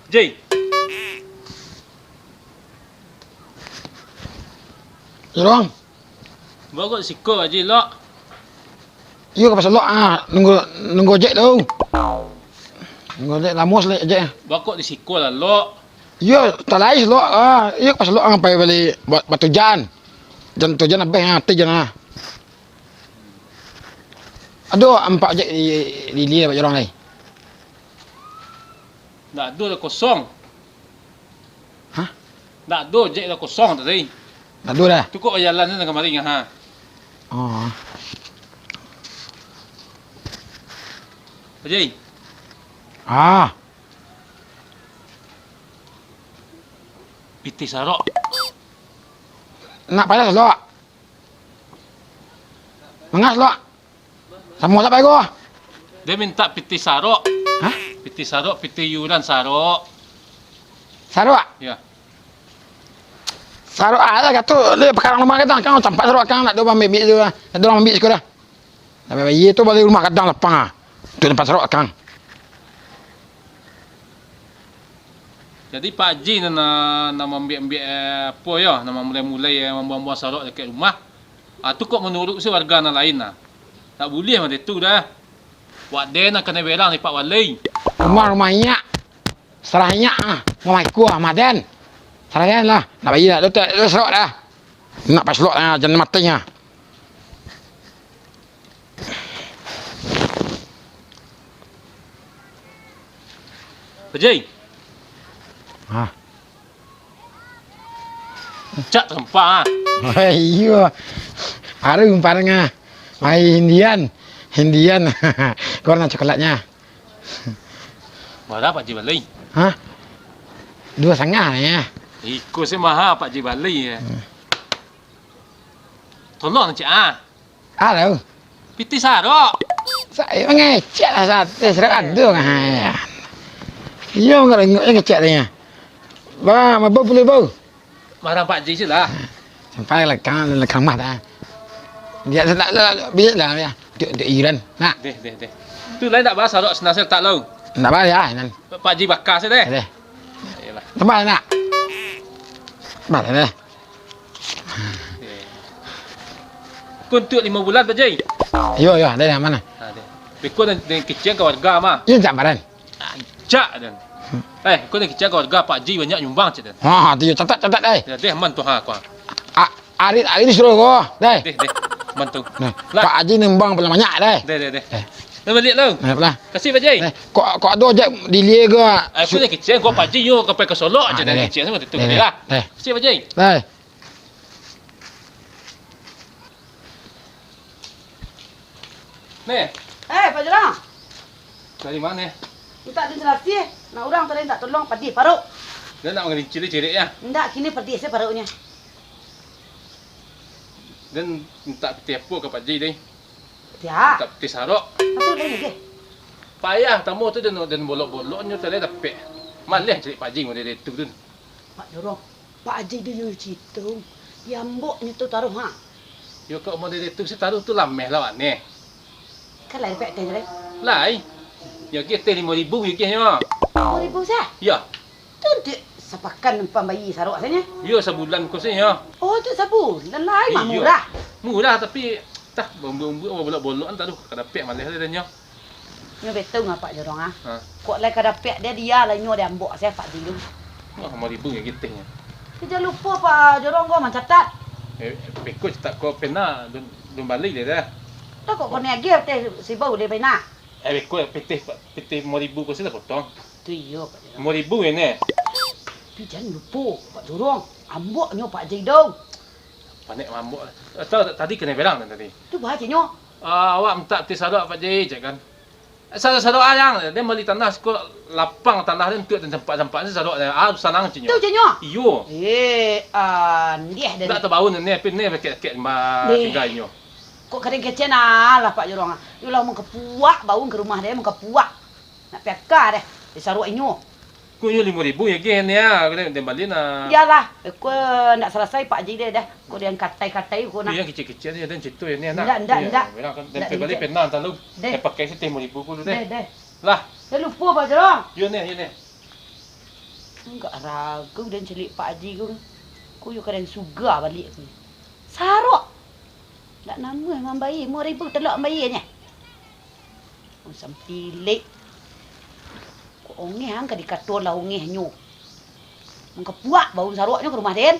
Jay. Jorong. Bawa kau siko aja lo. Iya ke pasal lo nunggu ojek tu. Nunggu ojek lamos le ojek. Bawa kau di siko lah lo. Iya, tak lain lo. Iya ke pasal lo sampai balik batu jan. Jan tu jan apa ya? Jan ah. Aduh, empat ojek di Pak Jorong ni. Nak do dah kosong. Hah? Nak do ojek dah kosong tadi. Aduh dah. Tu kau jalan ni kemarin ha. Oh. Jay. Ah. Piti sarok. Nak payah lo. Mangas lo. Sama tak payah. Dia minta piti sarok. Hah? Piti sarok, piti yuran sarok. Sarok. Ya. Sarok ada kata le pakai rumah kadang kau tempat sarok kang nak do ambil tu. Nak do ambil sekolah. Tapi bayi tu balik rumah kadang lapang ah. Tu tempat sarok kang. Jadi Pak Haji nak ambil apa ya, nak mulai membuang-buang sarok dekat rumah. Tu kok menurut si warga yang lain lah. Tak boleh macam tu dah. Wak dia nak kena berang ni Pak Wali. Rumahnya serahnya rumah aku Maden. Serahnya lah. Nak bayi dah tu sarok dah. Nak pas lok jangan matanya. Pak Haji. Ha. Cak tempat Iya. Ada umpannya. Mai Hindian. Korang coklatnya. Berapa Pak Haji Wali? Hah? 2,5 ya. Ikut si mahal Pak Haji Wali ya. Tolong cik Halo. Piti sarok. Saya ngecek lah sate serap ada kan. Iya enggak ngecek dia. Ba, mabuk boleh bau. Marah Pak Haji je lah. Sampai lekang mah dah. Dia tak biar lah ya. Duk Iran. Nak. Deh. Tu lain tak bahas sarok senasel tak lau. Nak bayar ya nan. Pak Haji bakar saya deh. Deh. Yalah. Tempat nak. Balik deh. Kuntuk 5 bulan Pak Haji. Yo dah mana? Deh. Bekon dengan kecil ke warga mah. Ini jam baran. Cak dan. Kau ni kecil ke warga Pak Haji banyak nyumbang cik dan. Ha, tu catat deh. Deh man tu ha kau. Ari suruh kau. Deh. Deh. Man tu. Nah, Pak Haji nembang paling banyak deh. Deh. Dah balik lau. Nah, belah. Kasih Pak Haji. Kau ada ojek di lie ke? Aku ni kecil kau Pak Haji yo kau pergi ke Solo aja dan kecil semua tu lah. Deh. Kasih Pak Haji. Deh. Ni. Pak Jorong. Dari mana? Minta dia selasi. Nak orang tadi tak tolong padi paruk. Dia nak ngerinciri cirik ya. Ndak kini padi saya paruknya. Dan minta peti apa ke Pak Haji ni? Ya. Minta peti sarok. Apa lagi ke? Payah tamu tu dan bolok-boloknya tadi dapat. Malih cirik Pak Haji model itu tu. Pak Jorong. Pak Haji dia nyuci tu. Yambuknya tu taruh ha. Yo kau model itu si taruh tu lameh lah ni. Kan lain pek teh jadi. Lai. Ya kita 5,000 ya kihnya. 10,000 sah. Ya. Tu dia sepakan pembayi saruk asanya. Ya sebulan kau sih ya. Oh tu sabu. Dan lain mah Iya. murah. Murah tapi tah bumbu-bumbu bolok-bolok tak tahu kada pek malih dia nya. Nyo betul ngah Pak Jorong ah. Ha. Kok lain kada pek dia lah nyo dia ambok saya Pak Haji. Oh 5,000 ya kita nya. Kita lupa Pak Jorong kau mencatat. Pekut tak kau pena dun balik dia dah. Tak kok kau niagi teh si bau dia bina. Pekut peti 5,000 kau sudah potong. Tu iyo Pak Jorong. 5,000 ya ni. Tapi jangan lupa Pak Jorong. Amboknya Pak Haji dong. Panik mambuk. Tahu tadi kena berang tadi. Tu bahasanya. Awak minta peti sadok Pak Haji cak kan. Sadok ayang dia beli tanah sekolah lapang tanah dia untuk tempat-tempat ni sadok dia. Sanang cinyo. Tu cenyo. Iyo. Dia dah. Tak tahu ni ni pakai mbak tinggalnya. Kok kering kecil lah Pak Jorong. Yulah mau kepuak bau ke rumah dia mau kepuak. Nak peka deh. Di saruk inyo. Kau yo 5,000 ya gini ya. Dia beli na. Iyalah, aku nak selesai Pak Haji dia dah. Kau dia katai-katai aku nak. Yang kecil-kecil dia dan situ ya ni anak. Ndak. Dan beli penan tahu. Dia pakai si 5,000 dulu deh. Deh. Lah. Dah lupa Pak Jorong. Yo ni. Enggak ragu dan celik Pak Haji ku. Ku yo kadang suga balik ku. Sarok. Tak nama memang bayi, mau ribu telok bayi nya. Usam pilih. Ku ongeh hang ka dikaton lah ongeh nyu. Mengke puak bau saroknya ke rumah Den.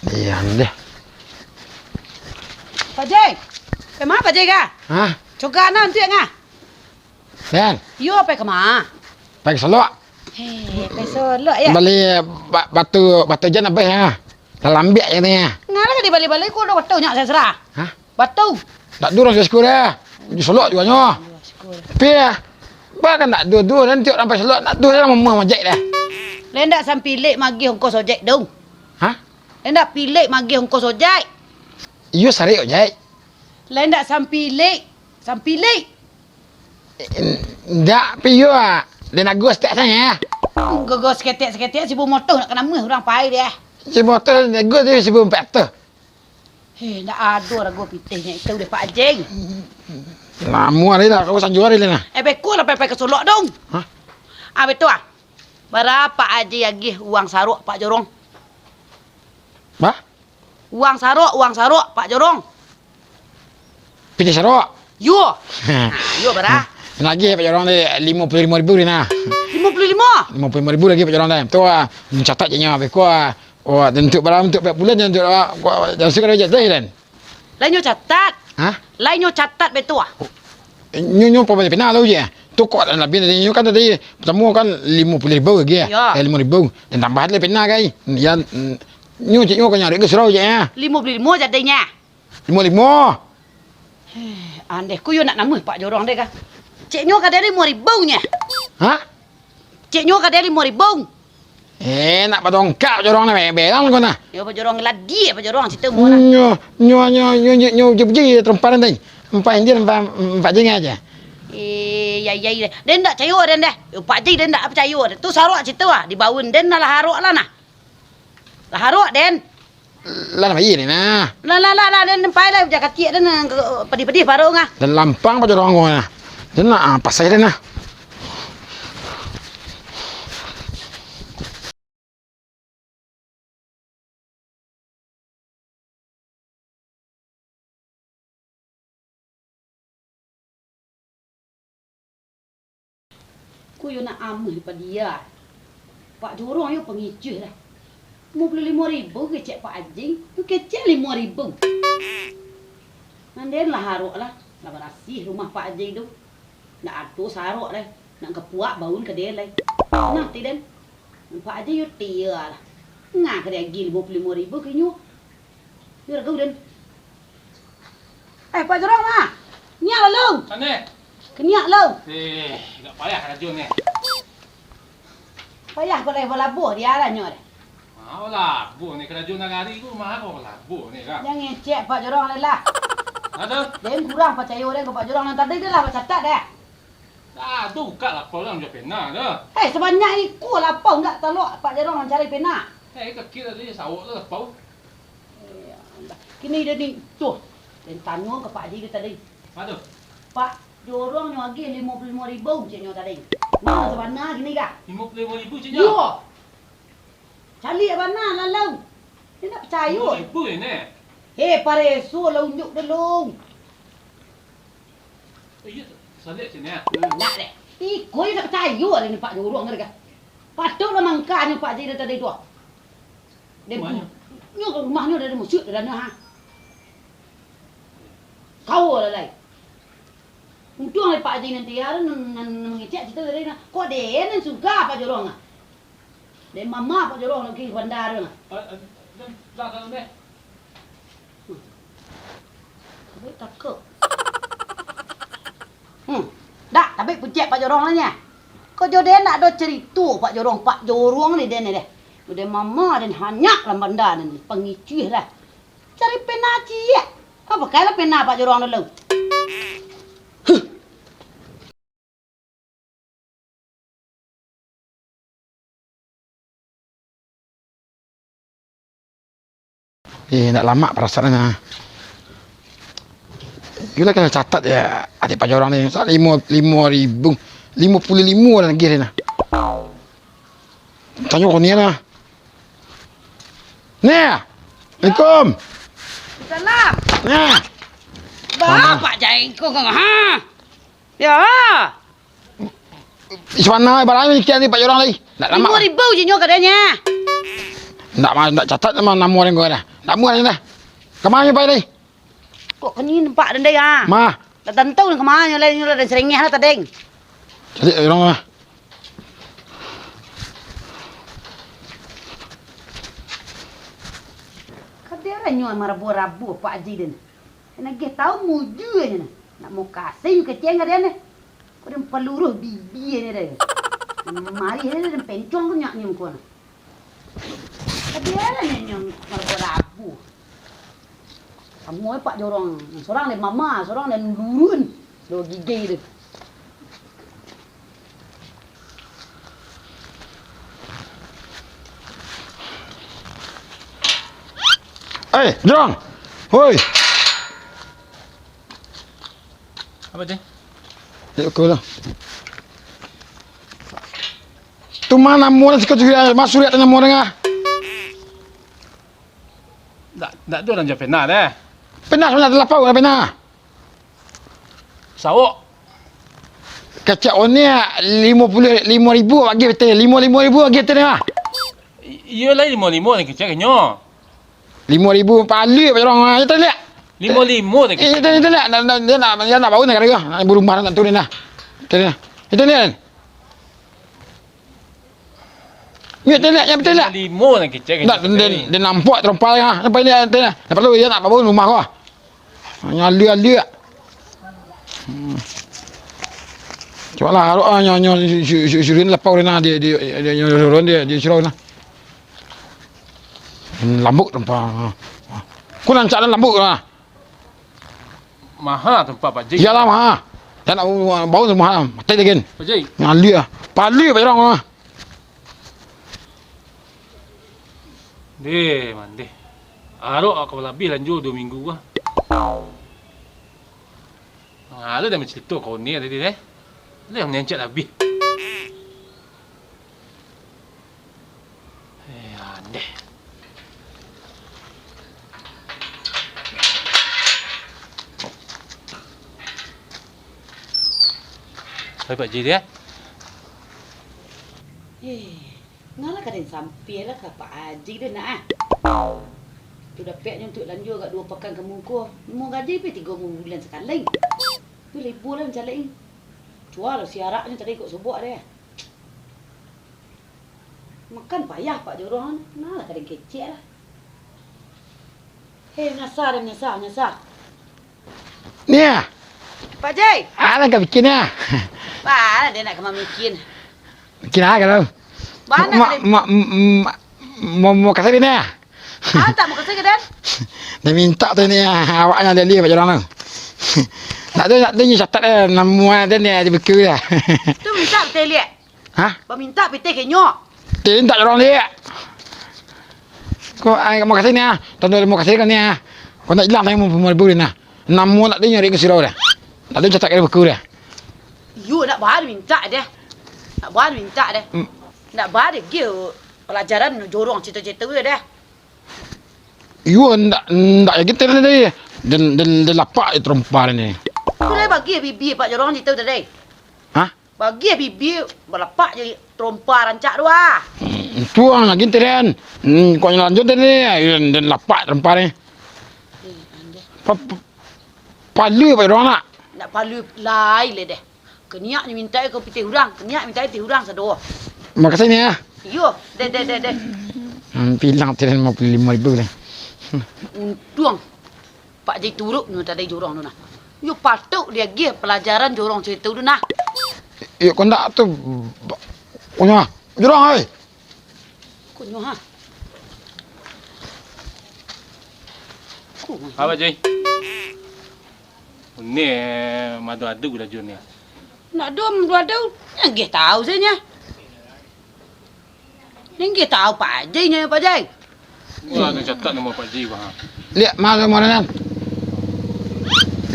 Iya deh. Pak Jeng. Kemana Pak Jeng ah? Hah? Coga na tu ngah. Dan, Yo apa kemana? pakai selok. Hei, peso lo ya. Beli batu jan apa ya? Dalam biak ini ya. Ngala di balik-balik ku dah batu nyak saya serah. Hah? Batu. Tak durus ke sekolah ya. Di selok juga nyo. Tapi ya, bahkan tak dua-dua nanti orang sampai selok nak dua dalam rumah majak dah. Lendak sampai pilih magi hongkos ojek dong. Hah? Lendak pilih magi hongkos ojek. Iyo sari ojek. Lendak sampai pilih. Sampai pilih. Ndak piyo ah. Dia nak gos tak saya. Gogos seketik-seketik si motor nak kena meh orang pai dia. Si motor nak gos dia 1400. Hei, ndak ada ragu pitihnya itu deh Pak Jeng. Lamu hari dah kau sanjur hari lah. Beku lah pepe ke Solok dong. Hah? Betul ah. Berapa aja lagi uang saruk Pak Jorong? Bah? Uang saruk Pak Jorong. Pilih sarok. Yo. Yo berapa? Lagi Pak Jorong ni 55,000 ni nah. 55. 55,000 lagi Pak Jorong dah. Tu ah mencatat je nya aku ah. Oh, untuk berapa untuk berapa bulan untuk jangan sekarang je dah dan. Lainnya catat. Hah? Lainnya catat betul ah. Nyu apa banyak pina lu je. Tu kok dan lebih tadi nyu kan tadi pertama kan 50,000 lagi ya. Ya. 5,000 dan tambah lagi pina kai. Yang nyu cik nyu kan nyari ke surau je ya. 55 jadinya. 55. Andai ku yo nak nama Pak Jorong deh kah. Cik nyo kada 5,000 nya. Hah? Cik nyo kada 5,000. Nak patong kau jorong na belang kau na. Yo Pak Jorong ladi Pak Jorong situ mu nah. Nyu je temparan tadi. Empat dia empat je aja. Ya. Den tak percaya den dah. Pak Ji den tak percaya. Tu saruk situ ah. Di bawun den lah haruk lah nah. Lah haruk den. Lah nama ini nah. Lah den pai lah jaga kecik den pedih-pedih baru ngah. Dan lampang pa jorong kau na. Dan nak apa saya na. Ku yo nak ameh pada dia. Pak Jorong yo pengicuh lah. 55,000 kecek Pak Ajing. Tu kecek 5,000. Anden lah haruk lah. Lah berasih rumah Pak Ajing tu. Nak atu saruk lah. Nak kepuak baun ke dia lah. Nah, tidak. Pak Ajing yo tia lah. Ngah ke dia gil 55,000 ke nyu. Yo ragau den. Pak Jorong mah. Nyak lah long. Sana. Kenyak long. Tak payah rajun ni. Payah kau dah balabuh dia lah nyo dah. Mau labu ni kerajun nagari ku mah kau labu ni kan. Jangan ngecek Pak Jorong lah. Ada? Den kurang percaya dia ke Pak Jorong yang tadi dia lah catat dah. Dah tu buka lah orang je pena dah. Hei sebanyak iku lapau enggak telok Pak Jorong mencari pena. Kecil tadi sawak tu lapau. Kini dia ni tuh. Dan tanya ke Pak Haji dia tadi. Ada? Pak Jorong nyo lagi 55,000 cik nyo tadi. Nah sebanyak gini kah? 55,000 je. Yo. Cari mana lalau. Dia nak percaya. 5,000 ni. Hei paresu lah unjuk dia long. Ya, salik sini. Nak deh. Iku yang nak percaya dia ni Pak Jorong ngerti kah? Patutlah mangkanya Pak Haji dia tadi tu. Dia Rumahnya? Nyo rumahnya ada musyuk dalam ha. Kau lah lai. Untung Pak Haji nanti ada mengecek cerita tadi nak. Kok dia nan suka Pak Jorong ah. Dia mama Pak Jorong lagi bandar ah. Dah dah ni. Kau takut. Dah, tapi pucet Pak Jorong lah nya. Kau jodoh nak ada cerita Pak Jorong ni dia ni deh. Dia mama dan hanyak lah bandar ni pengicuh lah. Cari pena cie. Apa kala pena Pak Jorong dulu. Nak lama perasaannya. Gila kena catat ya adik pajak orang ni. Soal 5,000. 55 dah lagi ni. Tanya orang ni lah. Ni. Assalamualaikum. Salam. Ni. Bapak jai kau kan ha. Ya. Iswana barang ni kian ni pajak orang lagi. Tak lama. 5,000 je nyo katanya. Tak catat nama nama orang kau dah. Tak muat dah. Kemana pai ni? Kok kini nampak dan dia. Ma. Dah tentu ke mana nyo dan seringnya lah tadeng. Jadi orang lah. Kadang nyo marabu-rabu Pak Haji din. Nak ge tahu muju ni. Nak mau kasih ke ceng kadang ni. Kau dem peluruh bibi ni dah. Mari ni dem pencong tu nyak ni muka. Kadang ni nyo marabu-rabu. Kamu Pak jorong. Seorang ni mama, seorang ni lurun. Dua gigi dia. Jorong. Hoi. Apa je? Dek kau lah. Tu mana orang sikit juga masuk lihat nama orang ah. Tak ada orang jawab pernah dah. Pernah sebenarnya telah pau dah pernah. Sawak. Kacak on ni 55,000 bagi betul. 55,000 bagi betul ni ah. Ia lain 55 ni kecil kenyo. 5,000 palu pajak orang ah. Kita lihat. 55 ni kecil. Kita lihat. Dia nak bawa nak kata. Ibu rumah nak turun dah. Kita lihat. Kita lihat. Ya, kita lihat, yang betul lihat. 55 ni kecil. Tak, dia nampak terompal ah. Nampak ni dia. Lepas tu dia nak bawa rumah kau. Nyala-nyala. Cuba lah, haruk ah nyo syurin lepau dia dia surau nah. Lambuk terompal. Kau nak cak lambuk lah. Mahal tempat Pak Haji. Iyalah mah. Dia nak bawa rumah mati lagi. Pak Haji. Nyala. Palu pajak orang. Deh, mandi. Arok aku lebih lanjut 2 minggu gua. Ada dah cerita kau ni tadi deh. Lu yang nencet lebih. Aneh. Hai Pak Haji dia. Ngalah kadang sampai lah ke Pak Haji dia nak tu dapatnya untuk lanjut kat 2 pekan ke muka. Mau gaji pe 3 bulan sekali. Tu libur lah macam lain. Jual siaraknya tadi kok subuk dia. Makan payah Pak jorong. Ngalah kadang kecil lah. Hei, nyasar. Ni ah. Pak Haji. Ada kau bikin ah. Mana dia nak kemana bikin? Bikin apa kau? Mana Mau kasih ni ah. tak mau kasih ke Dan? Dia minta tu ni awaknya dia lihat macam mana. Tak ada ni catat dia nama dia ni dia beku dia. Tu minta betul lihat. Ha? Ba minta betul ke nyok. Dia minta orang lihat. Kau mau kasih ni ah. Tonton mau kasih kan ni ah. Kau nak hilang tanya mau ribu ni nah. Nama nak dia nyari ke sirau dah. Tak ada catat dia beku dia. You nak bahar minta dia. Nak bahar minta dia. Nak bahar dia gil pelajaran jorong cerita-cerita dia dah. You nak gitu dia. Dan lapak terompal ni. Tu lah bagi bibi Pak jorong cerita tadi. Ha? Bagi bibi balapak je trompa rancak dua. Tuang lagi teren. Kau yang lanjut ni dan lapak terompal ni. Palu apa orang nak? Nak palu lain le deh. Keniak ni minta kau pitih hurang. Keniak minta pitih hurang sado. Makasih ni ah. Yo, deh. Pilang teren 55,000 ni. Untung Pak Haji turut nu tadi jorong tu nah. You patut dia gih pelajaran jorong cerita tu nah. Ya kau nak tu. Kau nak. Jurang hai. Kunyo ha. Apa Haji? Ni madu-adu gula jun ni. Nak dom dua dau. Yang gih tahu saja. Yang gih tahu Pak Haji nya Pak Haji. Wah, nak catat nama Pak Haji bah. Lihat mana kan.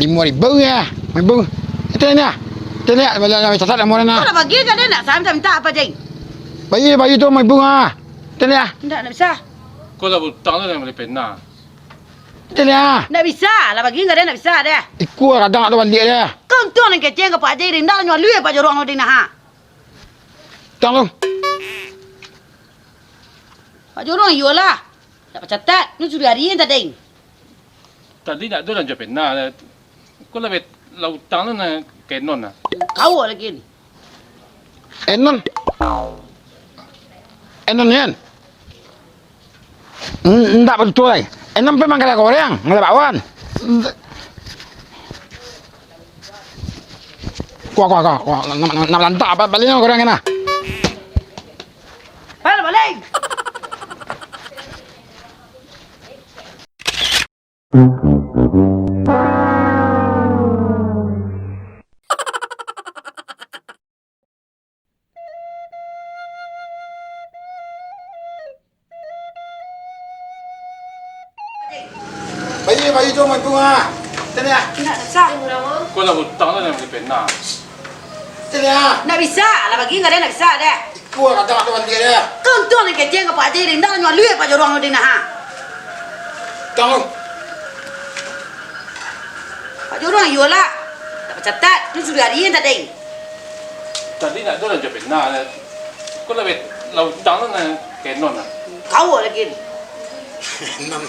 5.000 ya. 5.000. Itu ni ah. Itu ni bila catat nama Kau na. nak bagi kat dia nak saya minta apa Jeng? Bayi tu 5.000 ah. Itu ni ah. Tak nak bisa. Kau dah berutang dah boleh pena. Itu ni ah. Tak bisa lah bagi kat dia nak bisa dia. Ikut kadang tu balik dia. Kau tu nak keceng ke Pak Haji rinda nyual lui Pak Jorong di nah. Tang tu. Pak Jorong yo lah. Tak catat, nu sudah hari tak ding. Tadi nak tu dah jawab pena. Kau lebih lautang na kenon na. Kau lagi ni. Enon. Enon yan. Enggak betul ay. Enon pa man kala korang, ngalabawan. Kuah. Nalantak apa balik na korang na. Balik. Bayi tu 5.000 ah. Itu ni ah. Tak bisa. Kau dah berutang dah boleh pena. Itu ni ah. Tak bisa lah bagi kat dia nak bisa dia. Ikut kadang tu balik dia. Kau tu nak keceng ke Pak Haji rinda nyual lui Pak Jorong di nah. Tang tu. Pak Jorong yo lah. Tak catat, nu sudah hari tak ding. Tadi nak tu dah jawab pena. Kau lebih lautang na kenon na. Kau lagi ni. Enam.